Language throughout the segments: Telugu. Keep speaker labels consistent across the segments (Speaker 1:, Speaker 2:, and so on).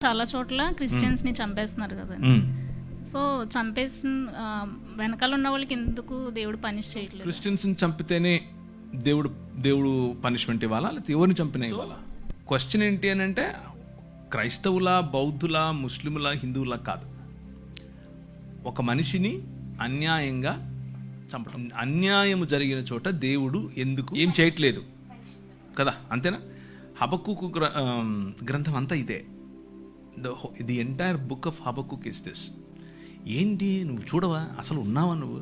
Speaker 1: చాలా చోట్ల క్రిస్టియన్స్ని చంపేస్తున్నారు కదండి. సో చంపేసిన వెనకాల ఉన్న వాళ్ళకి ఎందుకు దేవుడు పనిష్ చేయట్లేదు?
Speaker 2: క్రిస్టియన్స్ని చంపితేనే దేవుడు పనిష్మెంట్ ఇవ్వాలా, లేకపోతే ఎవరిని చంపినా ఇవ్వాలా? క్వశ్చన్ ఏంటి అని అంటే క్రైస్తవుల, బౌద్ధుల, ముస్లిముల, హిందువుల కాదు. ఒక మనిషిని అన్యాయంగా చంపడం, అన్యాయం జరిగిన చోట దేవుడు ఎందుకు ఏం చేయట్లేదు కదా, అంతేనా? హబక్కుకు గ్రంథం అంతా ఇదే. The entire book of Habakkuk is this. ఏంటి నువ్వు చూడవా, అసలు ఉన్నావా? నువ్వు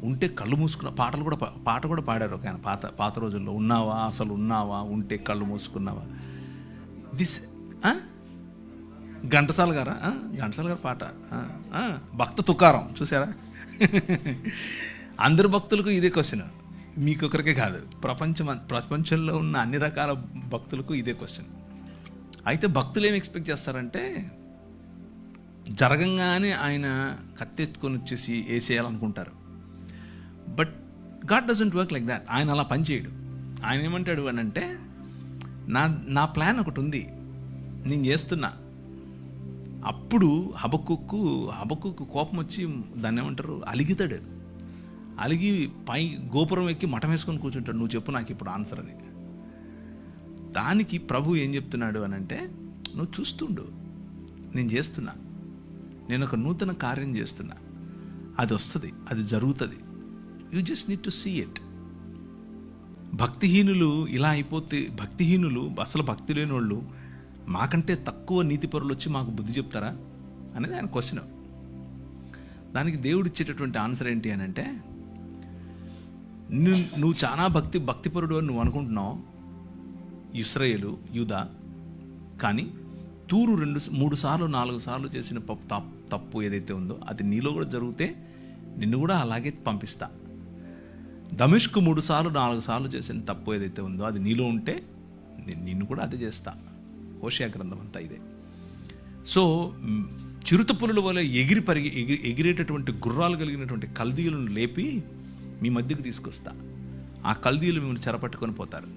Speaker 2: ఉంటే కళ్ళు మూసుకున్నా. పాట కూడా పాడారు ఒక ఆయన పాత రోజుల్లో. ఉన్నావా, అసలు ఉన్నావా, ఉంటే కళ్ళు మూసుకున్నావా. దిస్ ఘంటసాల గారు పాట. భక్త తుకారం చూసారా? అందరు భక్తులకు ఇదే క్వశ్చన్, మీకొకరికే కాదు, ప్రపంచంలో ఉన్న అన్ని రకాల భక్తులకు ఇదే క్వశ్చన్. అయితే భక్తులు ఏం ఎక్స్పెక్ట్ చేస్తారంటే జరగంగానే ఆయన కత్తెత్తుకొని వచ్చేసి వేసేయాలనుకుంటారు. But God doesn't work like that. ఆయన అలా పనిచేయడు. ఆయన ఏమంటాడు అని అంటే, నా ప్లాన్ ఒకటి ఉంది, నేను చేస్తున్నా. అప్పుడు హబక్కుకు కోపం వచ్చి దాన్ని ఏమంటారు, అలిగితాడు. అలిగి పై గోపురం ఎక్కి మఠం వేసుకొని కూర్చుంటాడు. నువ్వు చెప్పు నాకు ఇప్పుడు ఆన్సర్ అని. దానికి ప్రభు ఏం చెప్తున్నాడు అని అంటే, నువ్వు చూస్తుండు, నేను చేస్తున్నా, నేను ఒక నూతన కార్యం చేస్తున్నా, అది వస్తుంది, అది జరుగుతుంది. You just need to see it. భక్తిహీనులు ఇలా అయిపోతే, భక్తిహీనులు అసలు భక్తి లేని వాళ్ళు మాకంటే తక్కువ నీతిపరులు వచ్చి మాకు బుద్ధి చెప్తారా అనేది ఆయన క్వశ్చన్. దానికి దేవుడు ఇచ్చేటటువంటి ఆన్సర్ ఏంటి అని అంటే, నువ్వు చాలా భక్తిపరుడు అని నువ్వు అనుకుంటున్నావు, ఇశ్రాయేలు, యూదా. కానీ తూరు 2-3 సార్లు 4 సార్లు చేసిన తప్పు ఏదైతే ఉందో అది నీలో కూడా జరిగితే నిన్ను కూడా అలాగే పంపిస్తా. దమిష్కు 3 సార్లు 4 సార్లు చేసిన తప్పు ఏదైతే ఉందో అది నీలో ఉంటే నిన్ను కూడా అదే చేస్తా. హోషేయ గ్రంథం అంతా ఇదే. సో చిరుత పులుల వల్ల ఎగిరేటటువంటి గుర్రాలు కలిగినటువంటి కల్దీయులను లేపి మీ మధ్యకు తీసుకొస్తా. ఆ కల్దీయులు మిమ్మల్ని చెరపట్టుకొని పోతారు.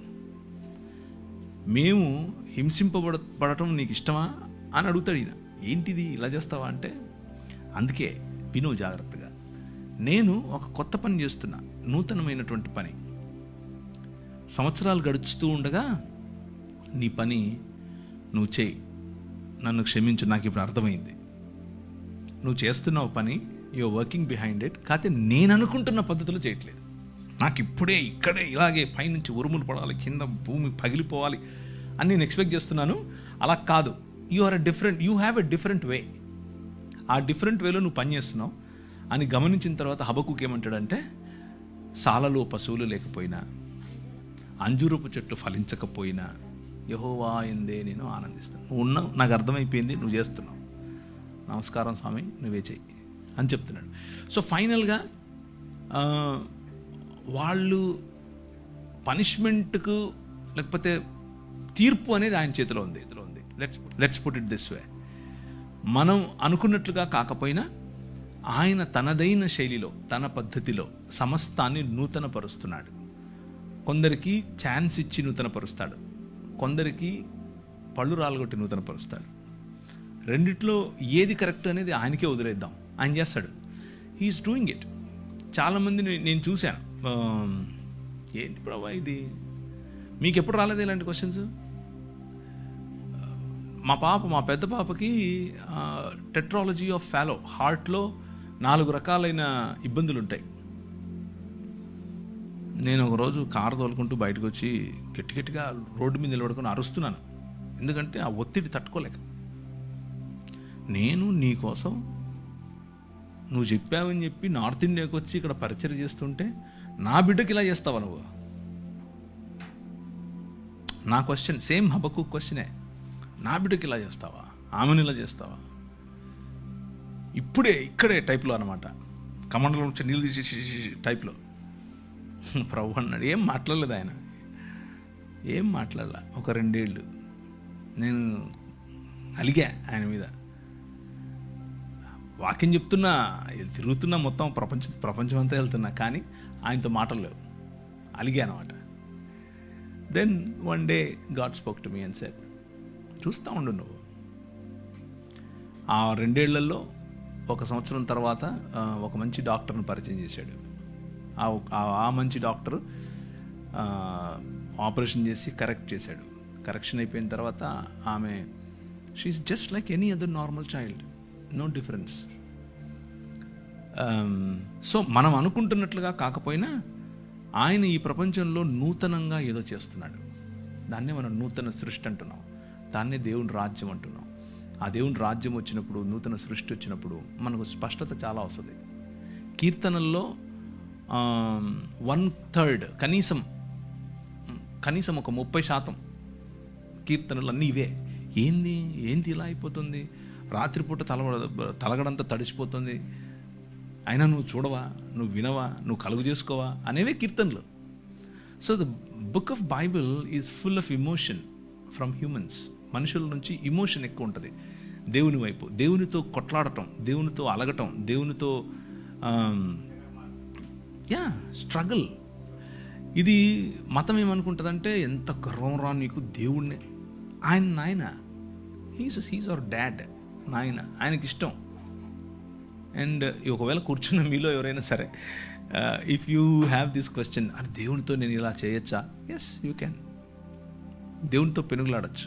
Speaker 2: మేము హింసింపబడటం నీకు ఇష్టమా అని అడుగుతాడు ఈయన. ఏంటిది ఇలా చేస్తావా అంటే, అందుకే విను జాగ్రత్తగా, నేను ఒక కొత్త పని చేస్తున్నా, నూతనమైనటువంటి పని. సంవత్సరాలు గడుచుతూ ఉండగా నీ పని నువ్వు చేయి, నన్ను క్షమించు, నాకు ఇప్పుడు అర్థమైంది. నువ్వు చేస్తున్నావు పని, యూఆర్ వర్కింగ్ బిహైండ్ ఇట్. కాకపోతే నేను అనుకుంటున్న పద్ధతిలో చేయట్లేదు. నాకు ఇప్పుడే ఇక్కడే ఇలాగే పైనుంచి ఉరుములు పడాలి, కింద భూమి పగిలిపోవాలి అని నేను ఎక్స్పెక్ట్ చేస్తున్నాను. అలా కాదు. You have a different way. ఆ డిఫరెంట్ వేలో నువ్వు పని చేస్తున్నావు అని గమనించిన తర్వాత హబక్కుకు ఏమంటాడంటే, సాలలో పశువులు లేకపోయినా, అంజూరపు చెట్టు ఫలించకపోయినా యెహోవా యందే నేను ఆనందిస్తాను. నువ్వు ఉన్నావు, నాకు అర్థమైపోయింది, నువ్వు చేస్తున్నావు, నమస్కారం స్వామి, నువ్వే చెయ్యి అని చెప్తున్నాడు. సో ఫైనల్గా వాళ్ళు పనిష్మెంట్కు లేకపోతే తీర్పు అనేది ఆయన చేతిలో ఉంది. Let's put it this way. మనం అనుకున్నట్లుగా కాకపోయినా ఆయన తనదైన శైలిలో, తన పద్ధతిలో సమస్తాన్ని నూతనపరుస్తున్నాడు. కొందరికి ఛాన్స్ ఇచ్చి నూతనపరుస్తాడు, కొందరికి పళ్ళు రాలగొట్టి నూతనపరుస్తాడు. రెండిట్లో ఏది కరెక్ట్ అనేది ఆయనకే వదిలేద్దాం, ఆయన చేస్తాడు. He's doing it. చాలామంది నేను చూశాను, ఏంటి ప్రభా ఇది, మీకు ఎప్పుడు రాలేదు ఇలాంటి క్వశ్చన్స్? మా పెద్ద పాపకి టెట్రాలజీ ఆఫ్ ఫాలో, హార్ట్లో 4 రకాలైన ఇబ్బందులు ఉంటాయి. నేను ఒకరోజు కారు తోలుకుంటూ బయటకు వచ్చి గట్టిగా రోడ్డు మీద నిలబడుకొని అరుస్తున్నాను, ఎందుకంటే ఆ ఒత్తిడి తట్టుకోలేక. నేను నీ కోసం నువ్వు చెప్పావని చెప్పి నార్త్ ఇండియాకి వచ్చి ఇక్కడ పరిచయం చేస్తుంటే నా బిడ్డకి ఇలా చేస్తావా నువ్వు? నా క్వశ్చన్ సేమ్ హబక్కుక్ క్వశ్చనే. నా బిడ్డకి ఇలా చేస్తావా, ఆమెను ఇలా చేస్తావా? ఇక్కడే టైప్లో అనమాట, కమండలో నుంచి నీళ్ళు తీసేసి టైప్లో. ప్రభు అన్నాడు, ఏం మాట్లాడలేదు ఆయన, ఏం మాట్లాడలా. ఒక 2 ఏళ్ళు నేను అలిగా ఆయన మీద. వాక్యం చెప్తున్నా, తిరుగుతున్నా, మొత్తం ప్రపంచం అంతా వెళ్తున్నా, కానీ ఆయనతో మాటలు లేవు, అలిగా అనమాట. Then one day God spoke to me and said, చూస్తూ ఉండు నువ్వు, ఆ 2 ఏళ్లలో 1 సంవత్సరం తర్వాత ఒక మంచి డాక్టర్ని పరిచయం చేశాడు. ఆ మంచి డాక్టర్ ఆపరేషన్ చేసి కరెక్ట్ చేశాడు. కరెక్షన్ అయిపోయిన తర్వాత ఆమె she's just like any other normal child, no difference. So మనం అనుకుంటున్నట్లుగా కాకపోయినా ఆయన ఈ ప్రపంచంలో నూతనంగా ఏదో చేస్తున్నాడు. దాన్నే మనం నూతన సృష్టి అంటున్నాం, దాన్నే దేవుని రాజ్యం అంటున్నాం. ఆ దేవుని రాజ్యం వచ్చినప్పుడు, నూతన సృష్టి వచ్చినప్పుడు మనకు స్పష్టత చాలా వస్తుంది. కీర్తనల్లో 1/3 కనీసం ఒక 30% కీర్తనలు అన్నీ ఇవే. ఏంది ఇలా అయిపోతుంది, రాత్రిపూట తలగడంతా తడిసిపోతుంది, అయినా నువ్వు చూడవా, నువ్వు వినవా, నువ్వు కలుగు చేసుకోవా అనేవే కీర్తనలు. So the book of Bible is full of emotion from humans. మనుషుల నుంచి ఇమోషన్ ఎక్కువ ఉంటుంది దేవుని వైపు. దేవునితో కొట్లాడటం, దేవునితో అలగటం, దేవునితో స్ట్రగుల్. ఇది మతం ఏమనుకుంటుందంటే, ఎంత గర్వం రా నీకు, దేవుణ్ణి, నాయన హీస్ అవర్ డాడ్, నాయన, ఆయనకి ఇష్టం. అండ్ ఒకవేళ కూర్చున్న మీలో ఎవరైనా సరే, if you have this question, అని దేవునితో నేను ఇలా చేయొచ్చా? Yes, you can. దేవునితో పెనుగులాడచ్చు,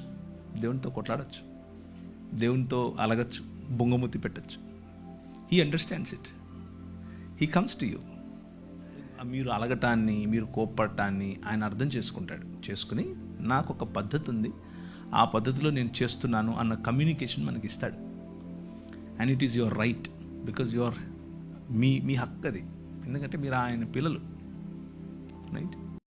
Speaker 2: దేవునితో కొట్లాడచ్చు, దేవునితో అలగచ్చు, బొంగమూతి పెట్టచ్చు. He understands it, he comes to you. మీరు అలగటాన్ని, మీరు కోప్పడటాన్ని ఆయన అర్థం చేసుకుని నాకు ఒక పద్ధతి ఉంది, ఆ పద్ధతిలో నేను చేస్తున్నాను అన్న కమ్యూనికేషన్ మనకి ఇస్తాడు. And it is your right, because your మీ హక్కు అది, ఎందుకంటే మీరు ఆయన పిల్లలు, రైట్?